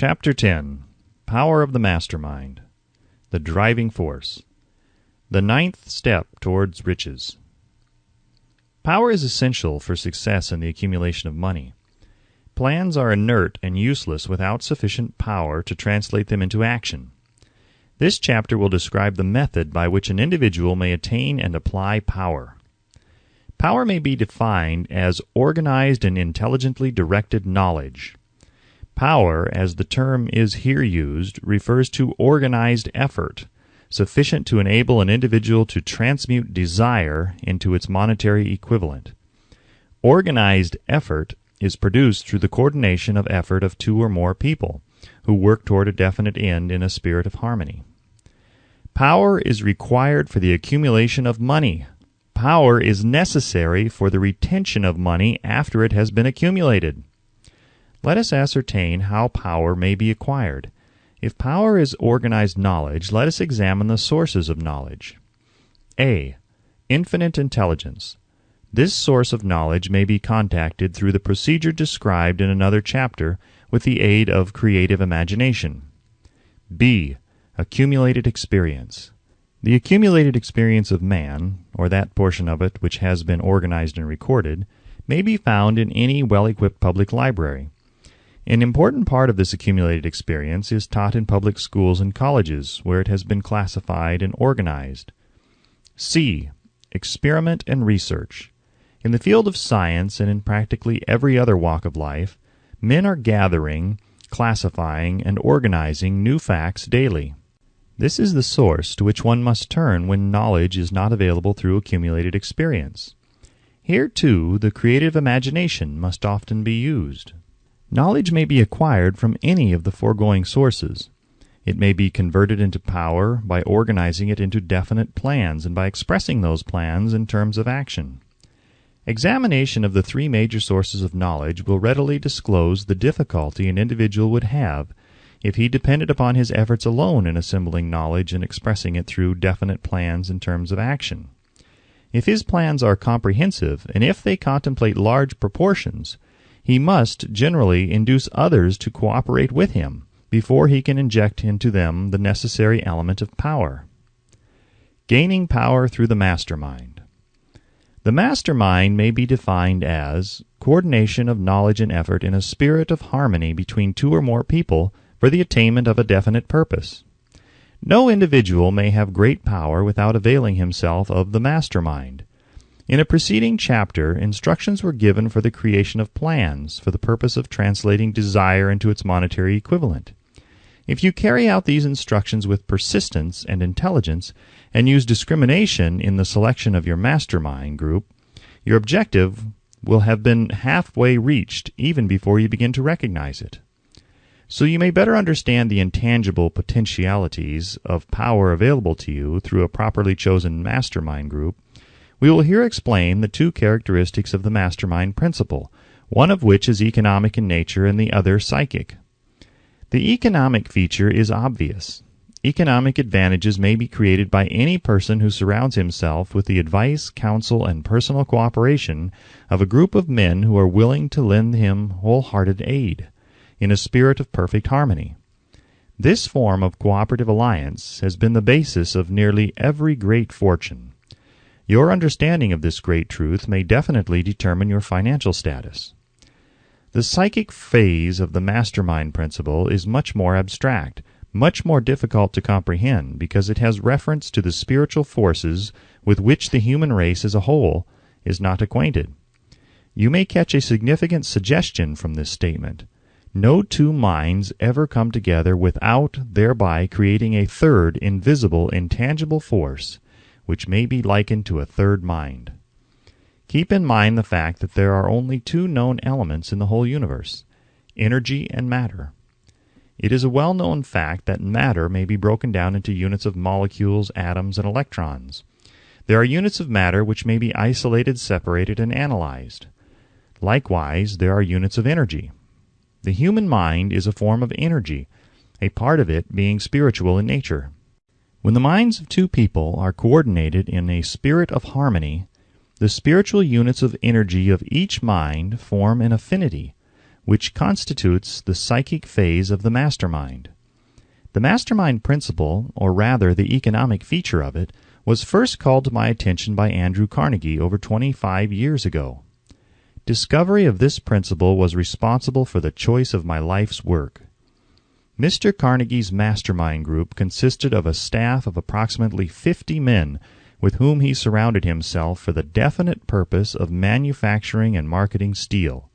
Chapter 10. Power of the Mastermind. The Driving Force. The ninth step towards riches. Power is essential for success in the accumulation of money. Plans are inert and useless without sufficient power to translate them into action. This chapter will describe the method by which an individual may attain and apply power. Power may be defined as organized and intelligently directed knowledge. Power, as the term is here used, refers to organized effort, sufficient to enable an individual to transmute desire into its monetary equivalent. Organized effort is produced through the coordination of effort of two or more people, who work toward a definite end in a spirit of harmony. Power is required for the accumulation of money. Power is necessary for the retention of money after it has been accumulated. Let us ascertain how power may be acquired. If power is organized knowledge, let us examine the sources of knowledge. A. Infinite intelligence. This source of knowledge may be contacted through the procedure described in another chapter with the aid of creative imagination. B. Accumulated experience. The accumulated experience of man, or that portion of it which has been organized and recorded, may be found in any well-equipped public library. An important part of this accumulated experience is taught in public schools and colleges, where it has been classified and organized. C. Experiment and research. In the field of science and in practically every other walk of life, men are gathering, classifying, and organizing new facts daily. This is the source to which one must turn when knowledge is not available through accumulated experience. Here, too, the creative imagination must often be used. Knowledge may be acquired from any of the foregoing sources. It may be converted into power by organizing it into definite plans and by expressing those plans in terms of action. Examination of the three major sources of knowledge will readily disclose the difficulty an individual would have if he depended upon his efforts alone in assembling knowledge and expressing it through definite plans in terms of action. If his plans are comprehensive, and if they contemplate large proportions, he must generally induce others to cooperate with him before he can inject into them the necessary element of power. Gaining power through the mastermind. The mastermind may be defined as coordination of knowledge and effort in a spirit of harmony between two or more people for the attainment of a definite purpose. No individual may have great power without availing himself of the mastermind. In a preceding chapter, instructions were given for the creation of plans for the purpose of translating desire into its monetary equivalent. If you carry out these instructions with persistence and intelligence, and use discrimination in the selection of your mastermind group, your objective will have been halfway reached even before you begin to recognize it. So you may better understand the intangible potentialities of power available to you through a properly chosen mastermind group, we will here explain the two characteristics of the mastermind principle, one of which is economic in nature and the other psychic. The economic feature is obvious. Economic advantages may be created by any person who surrounds himself with the advice, counsel, and personal cooperation of a group of men who are willing to lend him wholehearted aid, in a spirit of perfect harmony. This form of cooperative alliance has been the basis of nearly every great fortune. Your understanding of this great truth may definitely determine your financial status. The psychic phase of the mastermind principle is much more abstract, much more difficult to comprehend, because it has reference to the spiritual forces with which the human race as a whole is not acquainted. You may catch a significant suggestion from this statement. No two minds ever come together without thereby creating a third invisible, intangible force, which may be likened to a third mind. Keep in mind the fact that there are only two known elements in the whole universe, energy and matter. It is a well-known fact that matter may be broken down into units of molecules, atoms, and electrons. There are units of matter which may be isolated, separated, and analyzed. Likewise, there are units of energy. The human mind is a form of energy, a part of it being spiritual in nature. When the minds of two people are coordinated in a spirit of harmony, the spiritual units of energy of each mind form an affinity, which constitutes the psychic phase of the mastermind. The mastermind principle, or rather the economic feature of it, was first called to my attention by Andrew Carnegie over 25 years ago. Discovery of this principle was responsible for the choice of my life's work. Mr. Carnegie's mastermind group consisted of a staff of approximately 50 men with whom he surrounded himself for the definite purpose of manufacturing and marketing steel.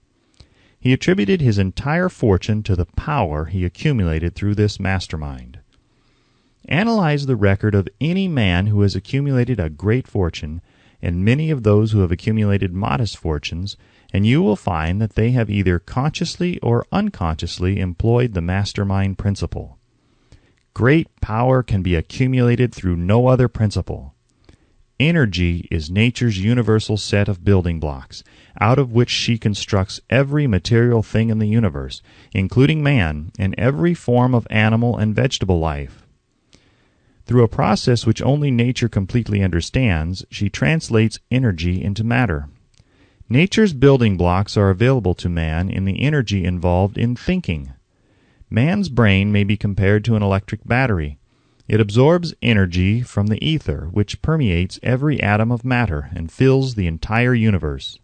He attributed his entire fortune to the power he accumulated through this mastermind. Analyze the record of any man who has accumulated a great fortune, and many of those who have accumulated modest fortunes, and you will find that they have either consciously or unconsciously employed the mastermind principle. Great power can be accumulated through no other principle. Energy is nature's universal set of building blocks, out of which she constructs every material thing in the universe, including man and every form of animal and vegetable life. Through a process which only nature completely understands, she translates energy into matter. Nature's building blocks are available to man in the energy involved in thinking. Man's brain may be compared to an electric battery. It absorbs energy from the ether, which permeates every atom of matter and fills the entire universe.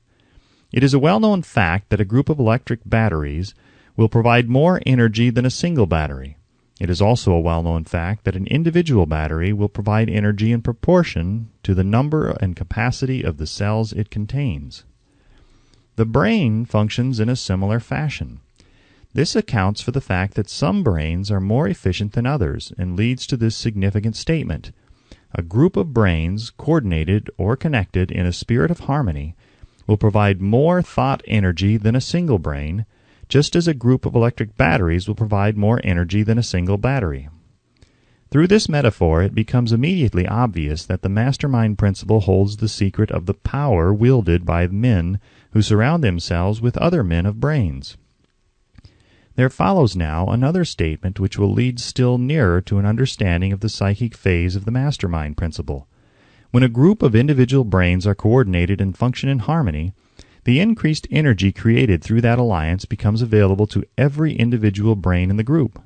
It is a well-known fact that a group of electric batteries will provide more energy than a single battery. It is also a well-known fact that an individual battery will provide energy in proportion to the number and capacity of the cells it contains. The brain functions in a similar fashion. This accounts for the fact that some brains are more efficient than others and leads to this significant statement. A group of brains, coordinated or connected in a spirit of harmony, will provide more thought energy than a single brain, just as a group of electric batteries will provide more energy than a single battery. Through this metaphor, it becomes immediately obvious that the mastermind principle holds the secret of the power wielded by men who surround themselves with other men of brains. There follows now another statement which will lead still nearer to an understanding of the psychic phase of the mastermind principle. When a group of individual brains are coordinated and function in harmony, the increased energy created through that alliance becomes available to every individual brain in the group.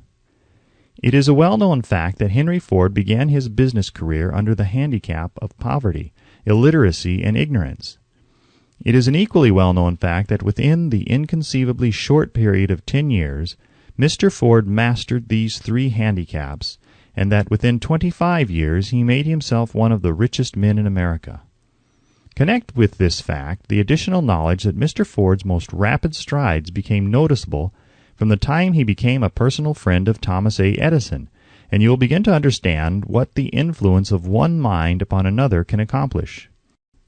It is a well-known fact that Henry Ford began his business career under the handicap of poverty, illiteracy, and ignorance. It is an equally well-known fact that within the inconceivably short period of 10 years, Mr. Ford mastered these three handicaps, and that within 25 years he made himself one of the richest men in America. Connect with this fact the additional knowledge that Mr. Ford's most rapid strides became noticeable from the time he became a personal friend of Thomas A. Edison, and you will begin to understand what the influence of one mind upon another can accomplish.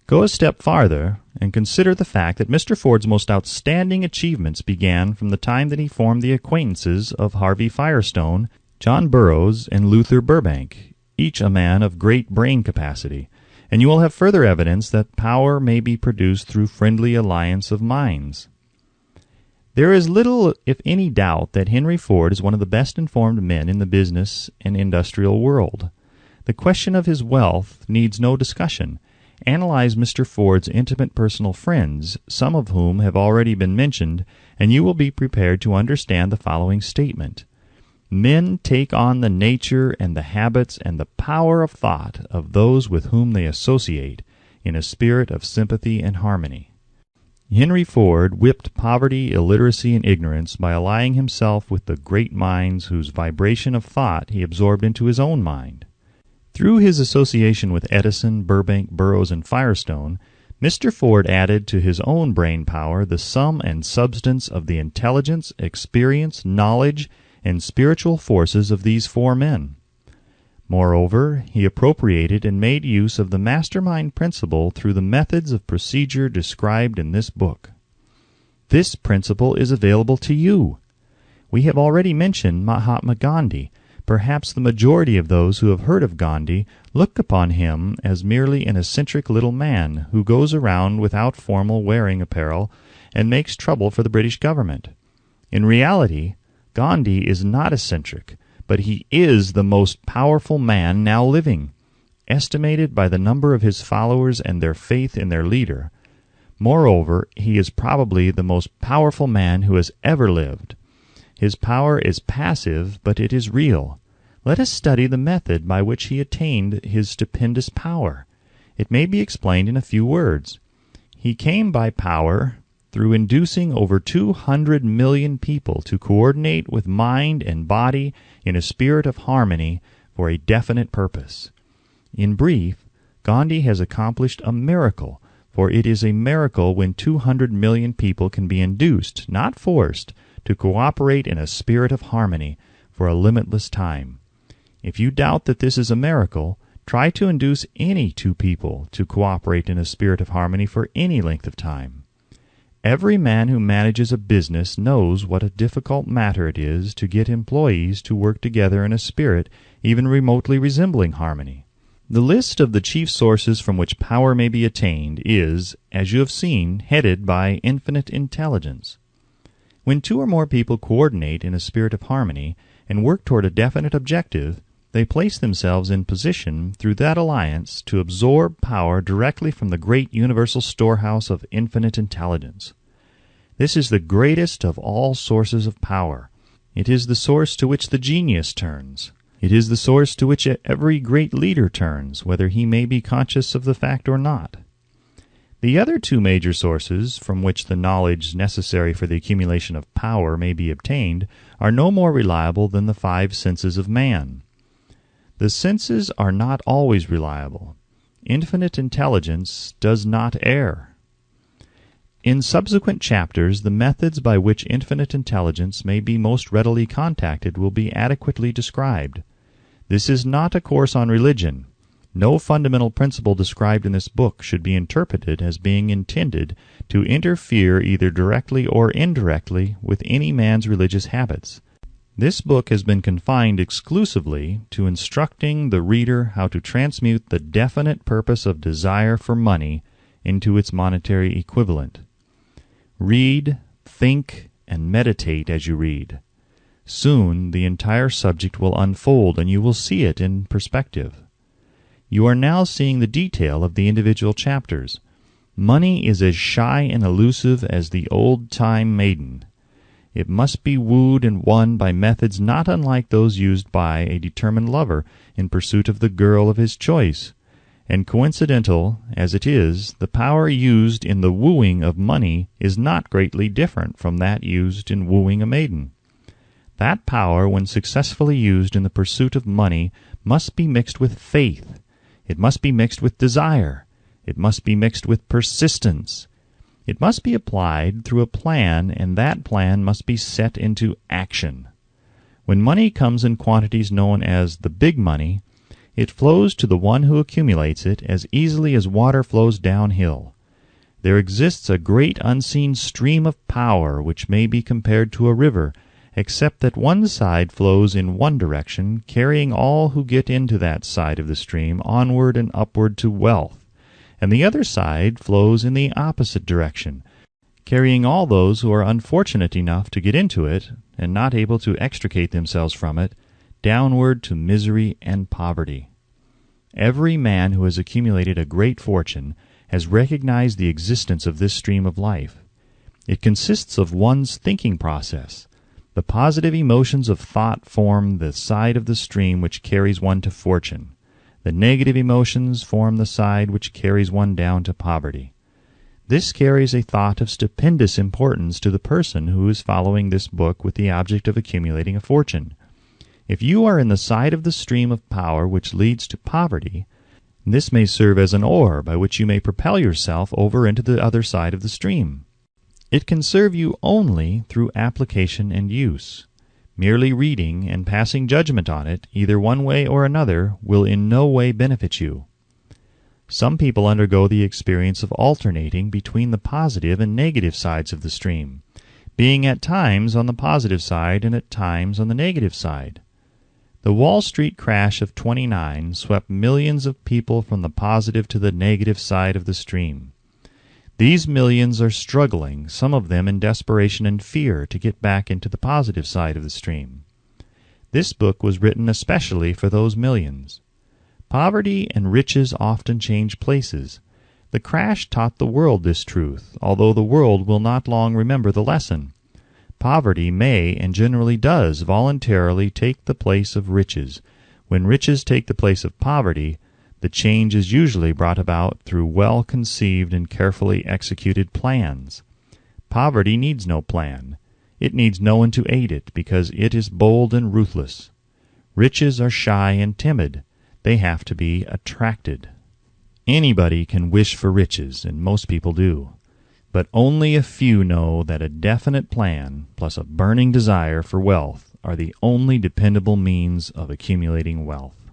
Go a step farther and consider the fact that Mr. Ford's most outstanding achievements began from the time that he formed the acquaintances of Harvey Firestone, John Burroughs, and Luther Burbank, each a man of great brain capacity, and you will have further evidence that power may be produced through friendly alliance of minds. There is little, if any, doubt that Henry Ford is one of the best informed men in the business and industrial world. The question of his wealth needs no discussion. Analyze Mr. Ford's intimate personal friends, some of whom have already been mentioned, and you will be prepared to understand the following statement. Men take on the nature and the habits and the power of thought of those with whom they associate in a spirit of sympathy and harmony. Henry Ford whipped poverty, illiteracy, and ignorance by allying himself with the great minds whose vibration of thought he absorbed into his own mind. Through his association with Edison, Burbank, Burroughs, and Firestone, Mr. Ford added to his own brain power the sum and substance of the intelligence, experience, knowledge, and spiritual forces of these four men. Moreover, he appropriated and made use of the mastermind principle through the methods of procedure described in this book. This principle is available to you. We have already mentioned Mahatma Gandhi. Perhaps the majority of those who have heard of Gandhi look upon him as merely an eccentric little man who goes around without formal wearing apparel and makes trouble for the British government. In reality, Gandhi is not eccentric, but he is the most powerful man now living. Estimated by the number of his followers and their faith in their leader, Moreover, he is probably the most powerful man who has ever lived. His power is passive, but it is real. Let us study the method by which he attained his stupendous power. It may be explained in a few words. He came by power through inducing over 200 million people to coordinate with mind and body in a spirit of harmony for a definite purpose. In brief, Gandhi has accomplished a miracle, for it is a miracle when 200 million people can be induced, not forced, to cooperate in a spirit of harmony for a limitless time. If you doubt that this is a miracle, try to induce any two people to cooperate in a spirit of harmony for any length of time. Every man who manages a business knows what a difficult matter it is to get employees to work together in a spirit even remotely resembling harmony. The list of the chief sources from which power may be attained is, as you have seen, headed by infinite intelligence. When two or more people coordinate in a spirit of harmony and work toward a definite objective, they place themselves in position through that alliance to absorb power directly from the great universal storehouse of infinite intelligence. This is the greatest of all sources of power. It is the source to which the genius turns. It is the source to which every great leader turns, whether he may be conscious of the fact or not. The other two major sources from which the knowledge necessary for the accumulation of power may be obtained are no more reliable than the five senses of man. The senses are not always reliable. Infinite intelligence does not err. In subsequent chapters, the methods by which infinite intelligence may be most readily contacted will be adequately described. This is not a course on religion. No fundamental principle described in this book should be interpreted as being intended to interfere either directly or indirectly with any man's religious habits. This book has been confined exclusively to instructing the reader how to transmute the definite purpose of desire for money into its monetary equivalent. Read, think, and meditate as you read. Soon the entire subject will unfold and you will see it in perspective. You are now seeing the detail of the individual chapters. Money is as shy and elusive as the old-time maiden. It must be wooed and won by methods not unlike those used by a determined lover in pursuit of the girl of his choice. And coincidental as it is, the power used in the wooing of money is not greatly different from that used in wooing a maiden. That power, when successfully used in the pursuit of money, must be mixed with faith. It must be mixed with desire. It must be mixed with persistence. It must be applied through a plan, and that plan must be set into action. When money comes in quantities known as the big money, it flows to the one who accumulates it as easily as water flows downhill. There exists a great unseen stream of power which may be compared to a river, except that one side flows in one direction, carrying all who get into that side of the stream onward and upward to wealth, and the other side flows in the opposite direction, carrying all those who are unfortunate enough to get into it, and not able to extricate themselves from it, downward to misery and poverty. Every man who has accumulated a great fortune has recognized the existence of this stream of life. It consists of one's thinking process. The positive emotions of thought form the side of the stream which carries one to fortune. The negative emotions form the side which carries one down to poverty. This carries a thought of stupendous importance to the person who is following this book with the object of accumulating a fortune. If you are in the side of the stream of power which leads to poverty, this may serve as an oar by which you may propel yourself over into the other side of the stream. It can serve you only through application and use. Merely reading and passing judgment on it, either one way or another, will in no way benefit you. Some people undergo the experience of alternating between the positive and negative sides of the stream, being at times on the positive side and at times on the negative side. The Wall Street crash of '29 swept millions of people from the positive to the negative side of the stream. These millions are struggling, some of them in desperation and fear, to get back into the positive side of the stream. This book was written especially for those millions. Poverty and riches often change places. The crash taught the world this truth, although the world will not long remember the lesson. Poverty may and generally does voluntarily take the place of riches. When riches take the place of poverty, the change is usually brought about through well-conceived and carefully executed plans. Poverty needs no plan. It needs no one to aid it, because it is bold and ruthless. Riches are shy and timid. They have to be attracted. Anybody can wish for riches, and most people do. But only a few know that a definite plan plus a burning desire for wealth are the only dependable means of accumulating wealth.